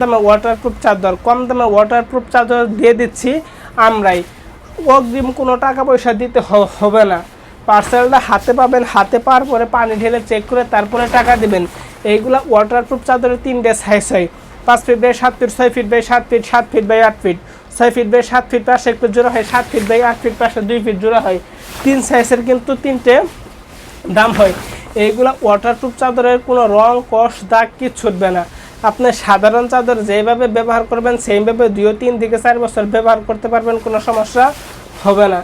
দামে ওয়াটারপ্রুফ চাদর, কম দামে ওয়াটারপ্রুফ চাদর দিয়ে দিচ্ছি আমরাই। অগ্রিম কোনো টাকা পয়সা দিতে হবে না। পার্সেলটা হাতে পাবেন, হাতে পাওয়ার পরে পানি ঢেলে চেক করে তারপরে টাকা দিবেন। এইগুলা ওয়াটারপ্রুফ চাদরের 3টে সাইজ হয়, 5 feet by 7 feet, 6 feet by 7 feet, 7 feet by 8 feet, 6 feet by 7 feet পাশে একটু জোড়া হয়, 7 ফিট বাই 8 ফিট পাশে 2 ফিট জোড়া হয়। 3 সাইজের কিন্তু 3টে দাম হয়। এইগুলা ওয়াটারপ্রুফ চাদরের কোনো রং, কষ, দাগ কিচ্ছু উঠবে না। আপনি সাধারণ চাদর যেভাবে ব্যবহার করবেন সেইভাবে 2-3 থেকে 4 বছর ব্যবহার করতে পারবেন, কোনো সমস্যা হবে না।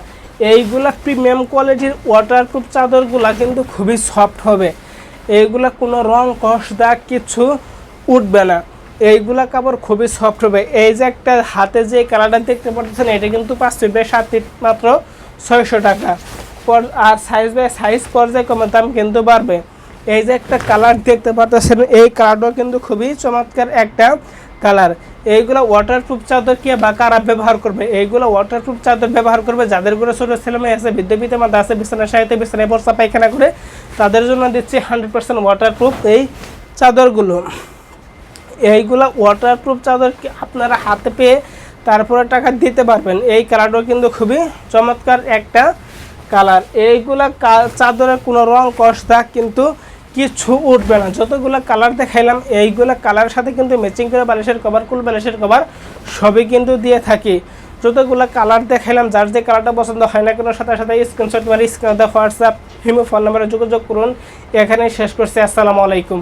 এইগুলা প্রিমিয়াম কোয়ালিটির ওয়াটারপ্রুফ চাদরগুলা কিন্তু খুবই সফট হবে। এইগুলা কোনো রং, কষ, দাগ কিচ্ছু উঠবে না। এইগুলা কাপড় খুবই সফট হবে। এই যে একটা হাতে যে কালারটা দেখতে পাচ্ছেন, এটা কিন্তু 5 ফিট বাই 7 ফিট, মাত্র 600 টাকা। আর সাইজ বাই সাইজ পর্যায়ক্রমে দাম কিন্তু বাড়বে। এই যে একটা কালার দেখতে পাচ্ছেন, এই কালারটাও কিন্তু খুবই চমৎকার একটা কালার। এইগুলো ওয়াটারপ্রুফ চাদর কে বা কারা ব্যবহার করবে? এইগুলো ওয়াটারপ্রুফ চাদর ব্যবহার করবে যাদের ঘরে ছোটো ছেলেমেয়ে আছে, বৃদ্ধ মাতা আছে, বিছানা সাহিত্যে বিছানায় বর্ষা পায়খানা করে, তাদের জন্য দিচ্ছি 100% ওয়াটারপ্রুফ এই চাদরগুলো। এইগুলো ওয়াটারপ্রুফ চাদর আপনারা হাতে পেয়ে তারপরে টাকা দিতে পারবেন। এই কালারটাও কিন্তু খুবই চমৎকার একটা কালার। এইগুলা চাদরের কোনো রং, কষ, দাগ কিন্তু কিছু উঠবে না। যতগুলো কালার দেখাইলাম এইগুলো কালারের সাথে কিন্তু ম্যাচিং করে বালিশের কভার, কুল বালিশের কভার সবই কিন্তু দিয়ে থাকি। যতগুলো কালার দেখাইলাম, যার যে কালারটা পছন্দ হয় না কোনো সাথে সাথে স্ক্রিনশট মারি স্ক্রিনে হোয়াটসঅ্যাপ, ইমো, ফোন নাম্বারে যোগাযোগ করুন। এখানেই শেষ করছি। আসসালামু আলাইকুম।